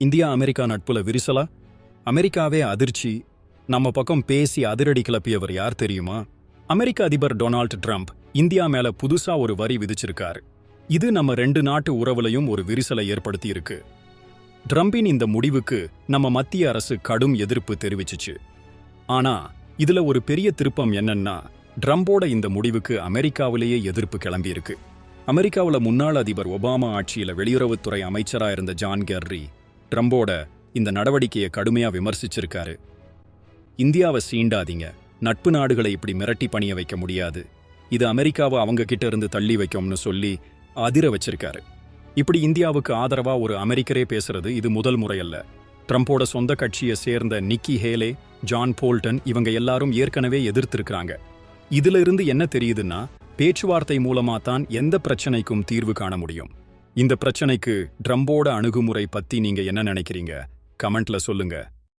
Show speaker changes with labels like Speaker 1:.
Speaker 1: India America நட்புல விரிசலா? அமெரிக்காவே அதிர்ச்சி. நம்ம பக்கம் பேசி அதிரடி கிளப்பியவர் யார் தெரியுமா? அமெரிக்க அதிபர் டொனால்ட் ட்ரம்ப் இந்தியா மேல புதுசா ஒரு வரி விதிச்சிருக்காரு. இது நம்ம ரெண்டு நாட்டு உறவுலையும் ஒரு விரிசலை ஏற்படுத்தி இருக்கு. ட்ரம்பின் இந்த முடிவுக்கு நம்ம மத்திய அரசு கடும் எதிர்ப்பு தெரிவிச்சுச்சு. ஆனா இதுல ஒரு பெரிய திருப்பம் என்னன்னா, ட்ரம்போட இந்த முடிவுக்கு அமெரிக்காவிலேயே எதிர்ப்பு கிளம்பியிருக்கு. அமெரிக்காவில் முன்னாள் அதிபர் ஒபாமா ஆட்சியில் வெளியுறவுத்துறை அமைச்சரா இருந்த ஜான் கெர்ரி ட்ரம்போட இந்த நடவடிக்கையை கடுமையா விமர்சிச்சிருக்காரு. இந்தியாவை சீண்டாதீங்க, நட்பு நாடுகளை இப்படி மிரட்டி பணிய வைக்க முடியாது, இது அமெரிக்காவை அவங்க கிட்ட இருந்து தள்ளி வைக்கும்னு சொல்லி அதிர வச்சிருக்காரு. இப்படி இந்தியாவுக்கு ஆதரவா ஒரு அமெரிக்கரே பேசுறது இது முதல் முறையல்ல. ட்ரம்போட சொந்த கட்சியை சேர்ந்த நிக்கி ஹேலே, ஜான் போல்டன் இவங்க எல்லாரும் ஏற்கனவே எதிர்த்திருக்கிறாங்க. இதுல இருந்து என்ன தெரியுதுன்னா, பேச்சுவார்த்தை மூலமா தான் எந்த பிரச்சனைக்கும் தீர்வு காண முடியும். இந்த பிரச்சனைக்கு ட்ரம்போட அணுகுமுறை பத்தி நீங்க என்ன நினைக்கிறீங்க? கமெண்ட்ல சொல்லுங்க.